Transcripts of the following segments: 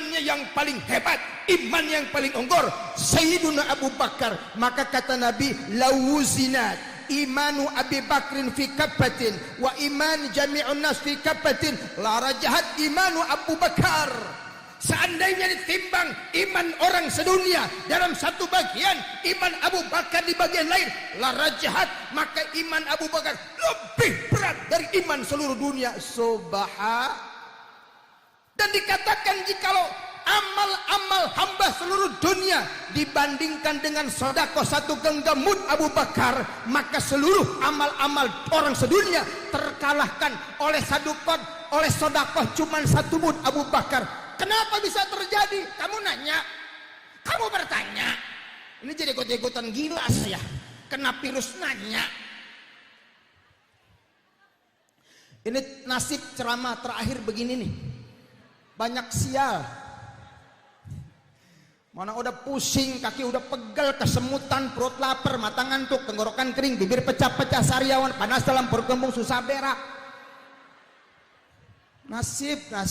imannya yang paling hebat, iman yang paling unggul, Sayyiduna Abu Bakar. Maka kata Nabi, lawuzinat imanu Abi Bakrin fi kafatin wa iman jami'un nas fi kafatin la rajahat imanu Abu Bakar. Seandainya ditimbang iman orang sedunia dalam satu bagian, iman Abu Bakar di bagian lain, la rajahat, maka iman Abu Bakar lebih berat dari iman seluruh dunia. Subhan. Dan dikatakan jikalau amal-amal hamba seluruh dunia dibandingkan dengan sedekah satu genggam mud Abu Bakar, maka seluruh amal-amal orang sedunia terkalahkan oleh sedekah, oleh sedekah cuma satu mud Abu Bakar. Kenapa bisa terjadi? Kamu nanya, kamu bertanya. Ini jadi ikut-ikutan gila saya. Kena virus nanya. Ini nasib ceramah terakhir begini nih. Banyak sial. Mana udah pusing, kaki udah pegel, kesemutan, perut lapar, mata ngantuk, tenggorokan kering, bibir pecah-pecah, sariawan, panas dalam perut kembung, susah berak. Nasib dah.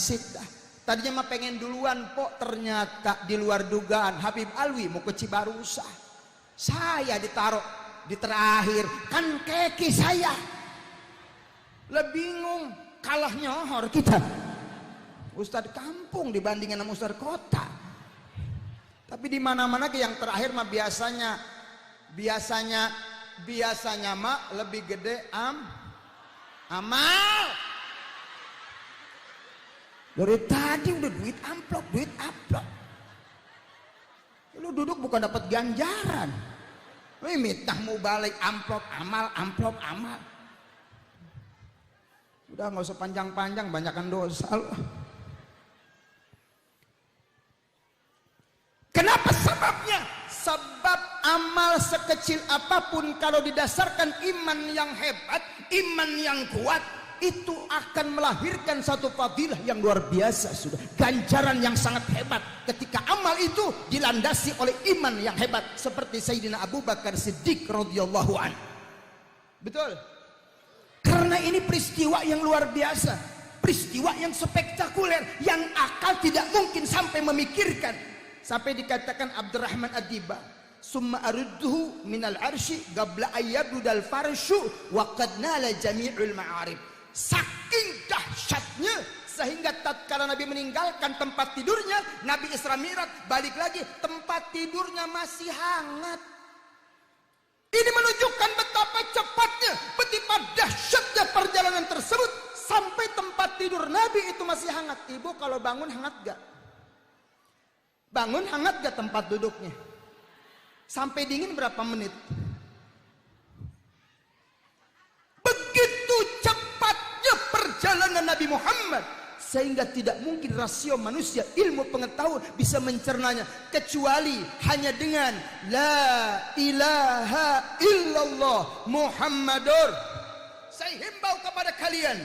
Tadinya mah pengen duluan, pok, ternyata di luar dugaan Habib Alwi mau ke Cibarusah. Saya ditaruh di terakhir, kan keki saya. Lebih bingung, kalah nyohor kita. Ustadz kampung dibandingin sama Ustadz kota. Tapi di mana-mana ke yang terakhir mah biasanya mah lebih gede amal. Dari tadi udah duit amplop. Lu duduk bukan dapat ganjaran. Lu mitah mau balik amplop amal. Udah nggak usah panjang-panjang, banyakan dosa lu. Kenapa sebabnya? Sebab amal sekecil apapun kalau didasarkan iman yang hebat, iman yang kuat, itu akan melahirkan satu fadilah yang luar biasa, sudah ganjaran yang sangat hebat ketika amal itu dilandasi oleh iman yang hebat seperti Sayyidina Abu Bakar Siddiq radhiyallahu an. Betul? Karena ini peristiwa yang luar biasa, peristiwa yang spektakuler, yang akal tidak mungkin sampai memikirkan. Sampai dikatakan Abdurrahman Ad-Diba, summa arudduhu minal arsy qabla ayyabdal farshu wa qad nala jami'ul ma'arib. Saking dahsyatnya sehingga tatkala Nabi meninggalkan tempat tidurnya, Nabi Isra Mi'raj balik lagi, tempat tidurnya masih hangat. Ini menunjukkan betapa cepatnya, betapa dahsyatnya perjalanan tersebut sampai tempat tidur Nabi itu masih hangat. Ibu kalau bangun hangat gak? Bangun hangat gak tempat duduknya? Sampai dingin berapa menit? Begitu cepatnya perjalanan Nabi Muhammad sehingga tidak mungkin rasio manusia ilmu pengetahuan bisa mencernanya kecuali hanya dengan la ilaha illallah Muhammadur. Saya himbau kepada kalian,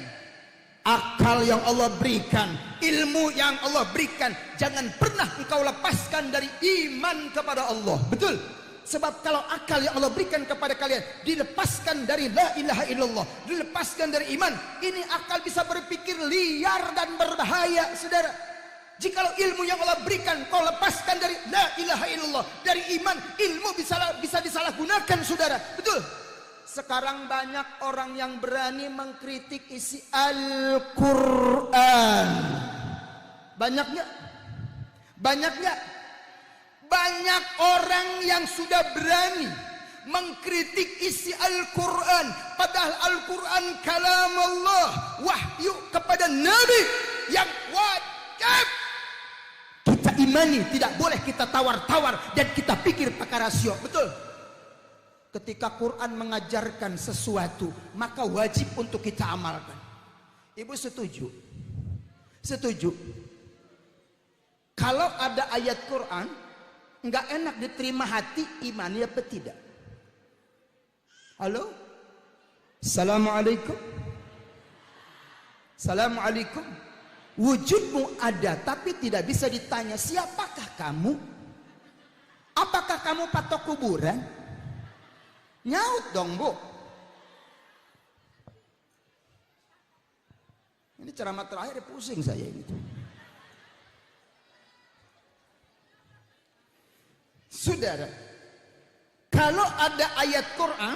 akal yang Allah berikan, ilmu yang Allah berikan, jangan pernah engkau lepaskan dari iman kepada Allah. Betul? Sebab kalau akal yang Allah berikan kepada kalian dilepaskan dari la ilaha illallah, dilepaskan dari iman, ini akal bisa berpikir liar dan berbahaya, saudara. Jikalau ilmu yang Allah berikan kau lepaskan dari la ilaha illallah, dari iman, ilmu bisa disalahgunakan, saudara. Betul? Sekarang banyak orang yang berani mengkritik isi Al-Quran. Banyak nggak? Banyak orang yang sudah berani mengkritik isi Al-Quran, padahal Al-Quran kalam Allah, wahyu kepada Nabi yang wajib kita imani, tidak boleh kita tawar-tawar dan kita pikir pakai rasio. Betul? Ketika Quran mengajarkan sesuatu, maka wajib untuk kita amalkan. Ibu setuju? Setuju? Kalau ada ayat Quran nggak enak diterima hati, imani apa tidak? Halo? Assalamualaikum. Assalamualaikum. Wujudmu ada tapi tidak bisa ditanya siapakah kamu? Apakah kamu patok kuburan? Nyaut dong, Bu. Ini ceramah terakhir pusing saya ini. Saudara, kalau ada ayat Quran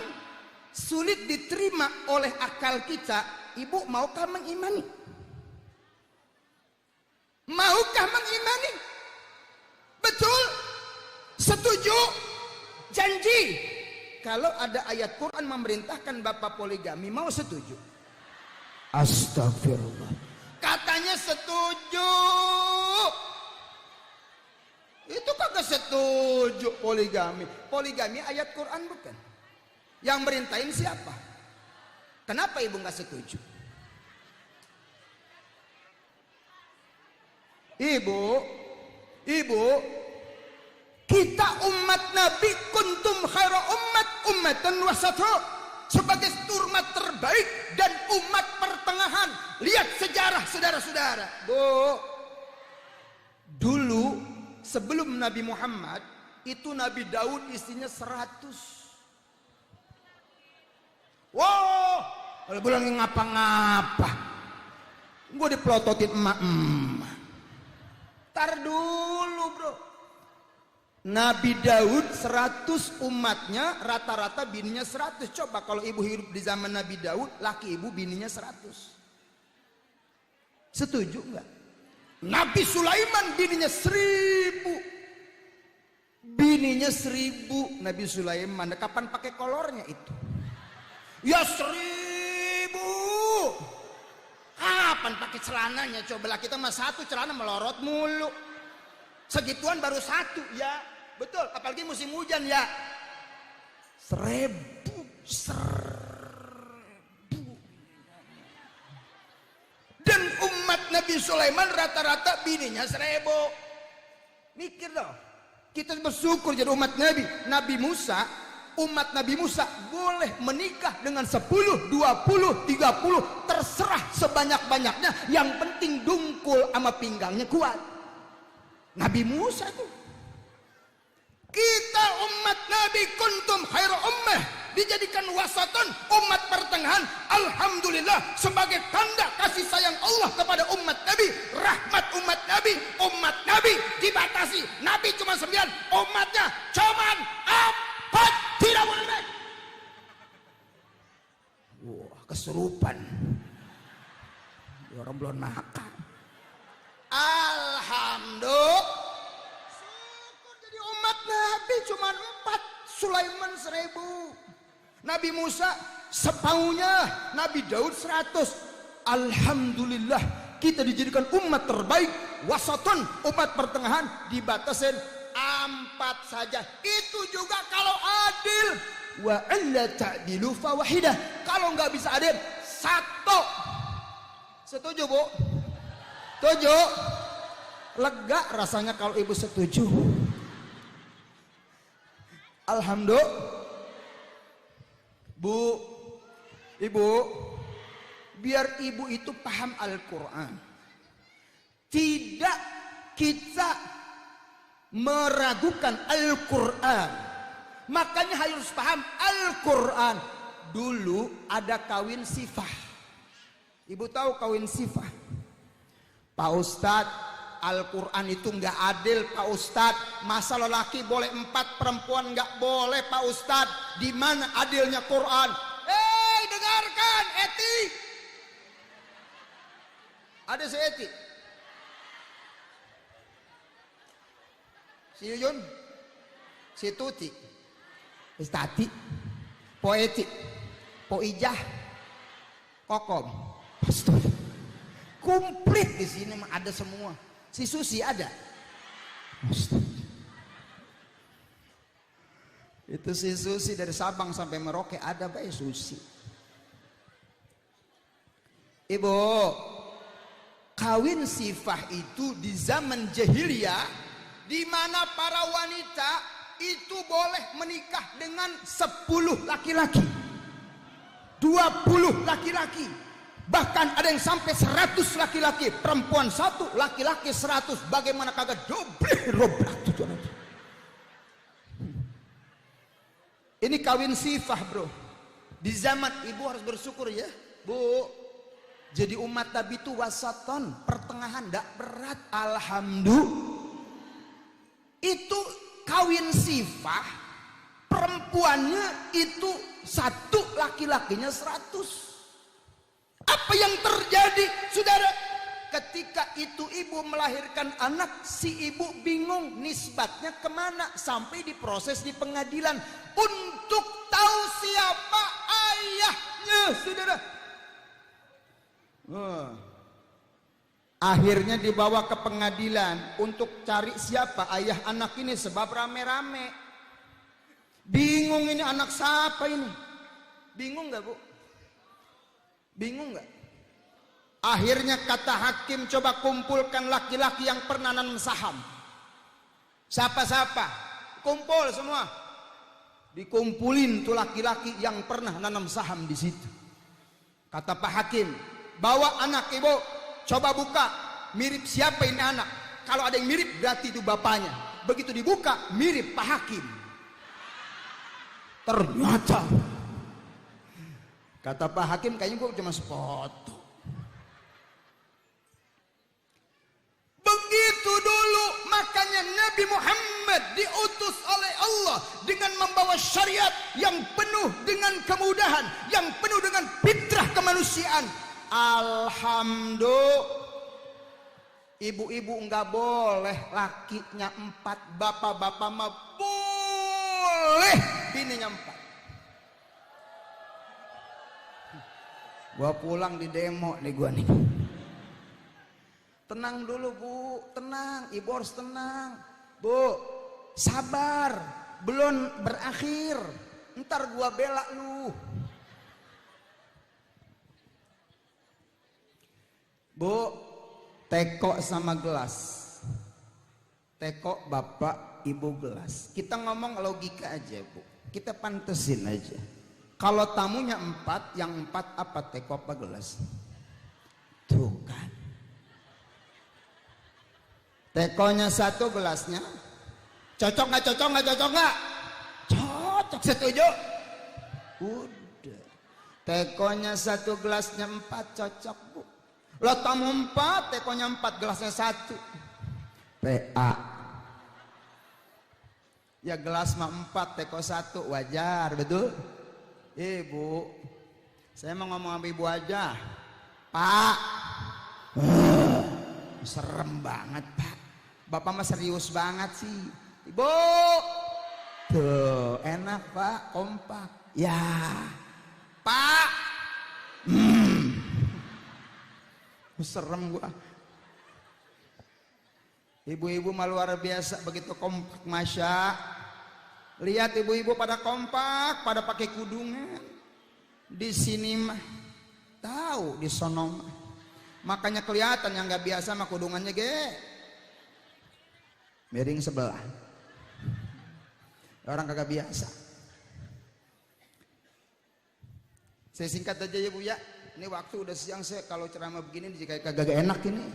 sulit diterima oleh akal kita, ibu maukah mengimani? Maukah mengimani? Betul? Setuju? Janji? Kalau ada ayat Quran memerintahkan bapak poligami, mau setuju? Astagfirullah. Katanya setuju. Itu kagak setuju poligami. Poligami ayat Quran bukan? Yang merintahin siapa? Kenapa ibu nggak setuju? Ibu, kita umat Nabi kuntum khaira ummatan wasatha, sebagai umat terbaik dan umat pertengahan. Lihat sejarah saudara-saudara. Bu, dulu sebelum Nabi Muhammad itu Nabi Daud istrinya 100. Wow, kalau bilang ngapa-ngapa, gue dipelototin emak-emak. Tar dulu bro, Nabi Daud 100 umatnya, rata-rata bininya 100. Coba kalau ibu hidup di zaman Nabi Daud, laki ibu bininya 100. Setuju nggak? Nabi Sulaiman bininya 1000. Bininya 1000 Nabi Sulaiman. Kapan pakai kolornya itu? Ya 1000. Kapan pakai celananya? Cobalah, kita mah 1 celana melorot mulu. Segituan baru 1 ya. Betul, apalagi musim hujan ya. 1000. Dan umat Nabi Sulaiman rata-rata bininya 1000. Mikir dong. Kita bersyukur jadi umat Nabi. Umat Nabi Musa boleh menikah dengan 10, 20, 30, terserah sebanyak-banyaknya. Yang penting dungkul sama pinggangnya kuat. Nabi Musa tuh. Kita umat Nabi kuntum khairu ummah, dijadikan wasatan, umat pertengahan. Alhamdulillah, sebagai tanda kasih sayang Allah kepada umat Nabi, rahmat umat Nabi dibatasi. Nabi cuma 9, umatnya cuma 4. Tidak boleh naik. Wah, kesurupan. Orang belum makan. Alhamdulillah. Syukur jadi umat Nabi cuma 4. Sulaiman 1000. Nabi Musa sepaunya. Nabi Daud 100. Alhamdulillah, kita dijadikan umat terbaik, wasaton, umat pertengahan, dibatasin 4 saja. Itu juga kalau adil. Wa alla ta'dilu fawahidah. Kalau nggak bisa adil, 1. Setuju bu? Setuju? Lega rasanya kalau ibu setuju. Alhamdulillah. Bu, ibu, biar ibu itu paham Al-Quran. Tidak kita meragukan Al-Quran. Makanya harus paham Al-Quran. Dulu ada kawin sifah. Ibu tahu kawin sifah? Pak Ustadz, Al-Quran itu nggak adil Pak Ustadz. Masa lelaki boleh 4, perempuan nggak boleh Pak Ustadz. Di mana adilnya Quran? Dengarkan Eti. Ada si Eti, si Yuyun, si Tuti, si Tati, Po Eti, Po Ijah, Kokom. Astaga. Komplit di sini ada semua. Si Susi ada. Astaga. Itu si Susi dari Sabang sampai Merauke ada baik Susi. Ibu, kawin sifah itu di zaman jahiliyah, di mana para wanita itu boleh menikah dengan 10 laki-laki, 20 laki-laki, bahkan ada yang sampai 100 laki-laki, perempuan 1, laki-laki 100. Bagaimana kagak dobrak tuh. Ini kawin sifah bro. Di zaman ibu harus bersyukur ya bu. Jadi umat Nabi itu wasaton, pertengahan, tidak berat. Alhamdulillah. Itu kawin kawin sifah, perempuannya itu 1, laki-lakinya 100. Apa yang terjadi, saudara? Ketika itu ibu melahirkan anak, si ibu bingung nisbatnya kemana, sampai diproses di pengadilan untuk tahu siapa ayahnya, saudara. Akhirnya dibawa ke pengadilan untuk cari siapa ayah anak ini, sebab rame-rame. Bingung ini anak siapa ini? Bingung nggak, Bu? Bingung nggak? Akhirnya kata hakim, coba kumpulkan laki-laki yang pernah nanam saham. Siapa-siapa? Kumpul semua. Dikumpulin tuh laki-laki yang pernah nanam saham di situ. Kata Pak Hakim, bawa anak ibu, coba buka, mirip siapa ini anak. Kalau ada yang mirip berarti itu bapaknya. Begitu dibuka, mirip Pak Hakim. Ternyata kata Pak Hakim, kayaknya gua cuma sepotong. Begitu dulu, makanya Nabi Muhammad diutus oleh Allah dengan membawa syariat yang penuh dengan kemudahan, yang penuh dengan fitrah kemanusiaan. Alhamdulillah, ibu-ibu enggak boleh lakinya 4, bapak-bapak mah boleh bininya 4. Gua pulang di demo nih gua nih. Tenang dulu, Bu, tenang, ibu harus tenang. Bu, sabar, belum berakhir, ntar gua bela lu. Bu, teko sama gelas, teko bapak ibu gelas. Kita ngomong logika aja, Bu, kita pantesin aja. Kalau tamunya 4, yang 4 apa, teko apa gelas? Tuh kan, tekonya 1, gelasnya cocok nggak? Cocok nggak? Cocok nggak? Cocok, setuju? Udah. Tekonya 1, gelasnya 4, cocok, Bu. Lo tamu 4, tekonya 4, gelasnya 1. PA. Ya gelas mah 4, teko 1, wajar, betul? Ibu, saya mau ngomong sama ibu aja. Pak, serem banget, Pak. Bapak mah serius banget sih. Ibu, tuh enak, Pak, kompak. Ya, Pak, serem gua. Ibu-ibu mah luar biasa, begitu kompak, masya. Lihat ibu-ibu pada kompak, pada pakai kudungan. Di sini mah tahu, di sono mah. Makanya kelihatan yang nggak biasa mah kudungannya miring sebelah. Orang kagak biasa. Saya singkat aja ya, Bu, ya. Ini waktu udah siang, saya kalau ceramah begini jika kagak enak ini.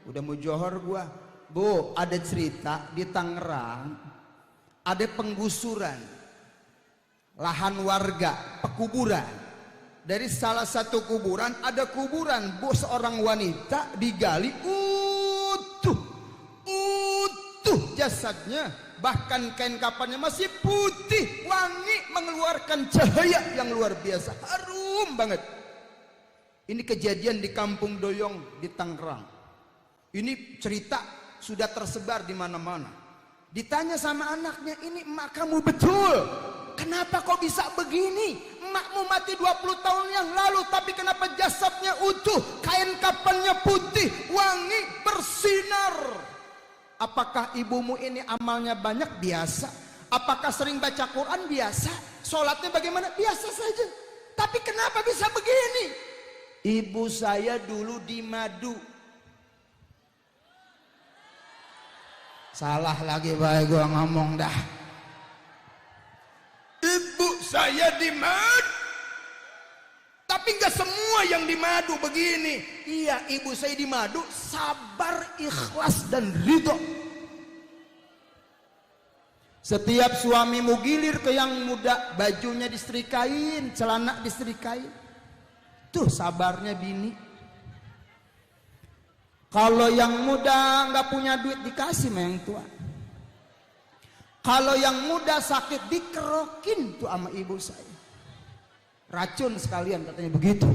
Udah mau johor gua. Bu, ada cerita di Tangerang, ada penggusuran lahan warga, pekuburan. Dari salah satu kuburan, ada kuburan, Bu, seorang wanita digali utuh jasadnya, bahkan kain kafannya masih putih, wangi, mengeluarkan cahaya yang luar biasa, harum banget. Ini kejadian di Kampung Doyong di Tangerang. Ini cerita sudah tersebar di mana-mana. Ditanya sama anaknya, ini emak kamu betul? Kenapa kok bisa begini? Emakmu mati 20 tahun yang lalu, tapi kenapa jasadnya utuh, kain kafannya putih, wangi, bersinar? Apakah ibumu ini amalnya banyak? Biasa. Apakah sering baca Quran? Biasa. Sholatnya bagaimana? Biasa saja. Tapi kenapa bisa begini? Ibu saya dulu di madu. Salah lagi, baik gua ngomong dah. Ibu saya di madu. Tapi nggak semua yang di madu begini. Iya, ibu saya di madu, sabar, ikhlas, dan ridho. Setiap suamimu gilir ke yang muda, bajunya disetrikain, celana disetrikain. Tuh sabarnya bini. Kalau yang muda nggak punya duit, dikasih sama yang tua. Kalau yang muda sakit dikerokin tuh sama ibu saya. Racun sekalian katanya begitu.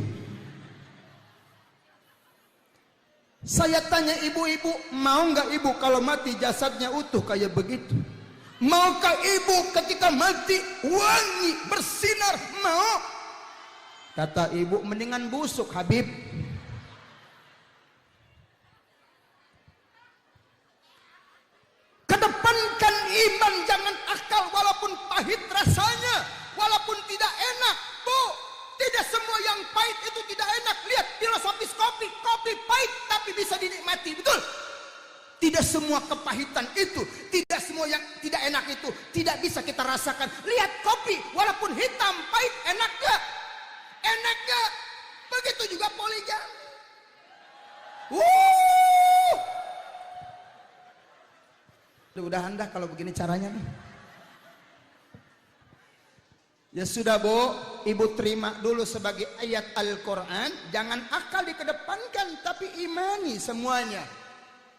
Saya tanya ibu-ibu, mau nggak ibu kalau mati jasadnya utuh kayak begitu? Maukah ibu ketika mati wangi bersinar? Mau? Kata ibu, mendingan busuk Habib. Kedepankan iman, jangan akal, walaupun pahit rasanya, walaupun tidak enak. Bu, tidak semua yang pahit itu tidak enak. Lihat filosofis kopi, kopi pahit tapi bisa dinikmati, betul? Tidak semua kepahitan itu, tidak semua yang tidak enak itu tidak bisa kita rasakan. Lihat kopi, walaupun hitam pahit, enak gak? Enak gak? Begitu juga poligami. Udah anda kalau begini caranya nih. Ya sudah Bu, ibu terima dulu sebagai ayat Al-Quran. Jangan akal dikedepankan, tapi imani semuanya.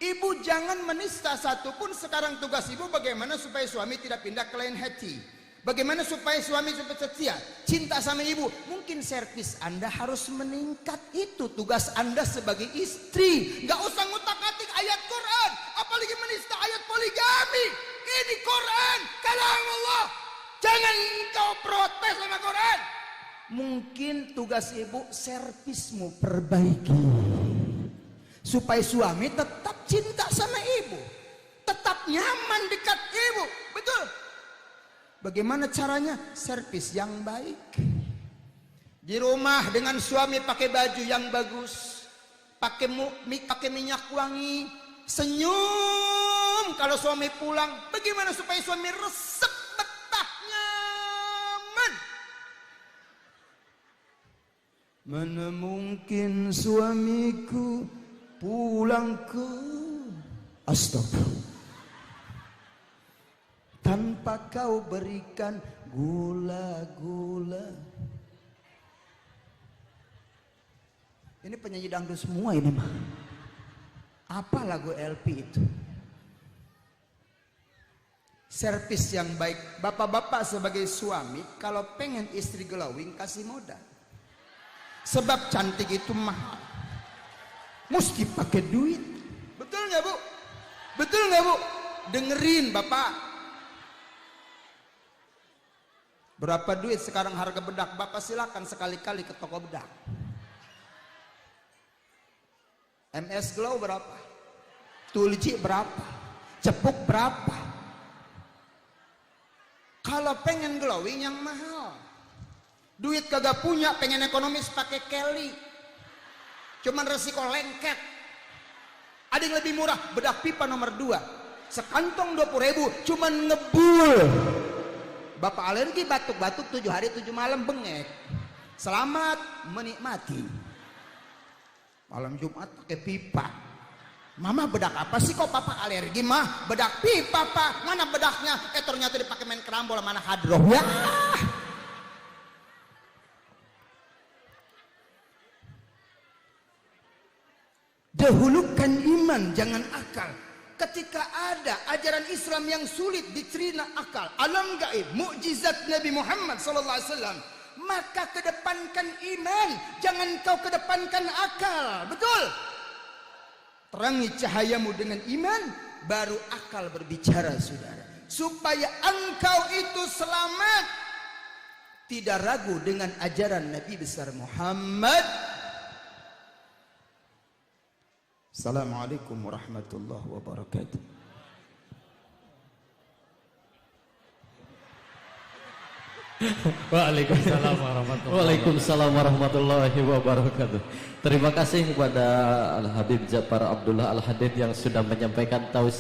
Ibu jangan menista satupun. Sekarang tugas ibu bagaimana supaya suami tidak pindah ke lain hati. Bagaimana supaya suami supaya setia, cinta sama ibu. Mungkin servis anda harus meningkat. Itu tugas anda sebagai istri. Gak usah ngutak-ngatik ayat Quran, apalagi menista ayat poligami. Ini Quran, kalam Allah. Jangan kau protes sama Quran. Mungkin tugas ibu servismu perbaiki, supaya suami tetap cinta sama ibu, tetap nyaman dekat ibu. Betul? Bagaimana caranya? Servis yang baik. Di rumah dengan suami pakai baju yang bagus, pakai minyak wangi, senyum kalau suami pulang. Bagaimana supaya suami resep, betah, nyaman? Mana mungkin suamiku pulang ke astagfirullah tanpa kau berikan gula-gula. Ini penyanyi dangdut semua ini mah. Apa lagu LP itu? Servis yang baik. Bapak-bapak sebagai suami kalau pengen istri glowing kasih modal. Sebab cantik itu mahal, mesti pakai duit. Betul nggak Bu? Betul nggak Bu? Dengerin Bapak. Berapa duit sekarang harga bedak? Bapak silakan sekali-kali ke toko bedak. MS Glow berapa? Tulji berapa? Cepuk berapa? Kalau pengen glowing yang mahal, duit kagak punya, pengen ekonomis pakai Kelly, cuman resiko lengket. Ada yang lebih murah, bedak pipa nomor 2, sekantong 20.000, cuman ngebul. Bapak alergi batuk-batuk 7 hari 7 malam bengek. Selamat menikmati. Malam Jumat pakai pipa. Mama bedak apa sih kok papa alergi mah? Bedak pipa pak. Mana bedaknya? Ternyata dipakai main kerambol mana hadroh. Ya. Dahulukan iman, jangan akal. Ketika ada ajaran Islam yang sulit diterima akal, alam gaib, mukjizat Nabi Muhammad SAW, maka kedepankan iman, jangan kau kedepankan akal. Betul? Terangi cahayamu dengan iman, baru akal berbicara, saudara. Supaya engkau itu selamat, tidak ragu dengan ajaran Nabi besar Muhammad. Assalamualaikum warahmatullahi wabarakatuh. Waalaikumsalam warahmatullahi wabarakatuh. Terima kasih kepada Al Habib Ja'far Abdullah Al Hadid yang sudah menyampaikan tausiah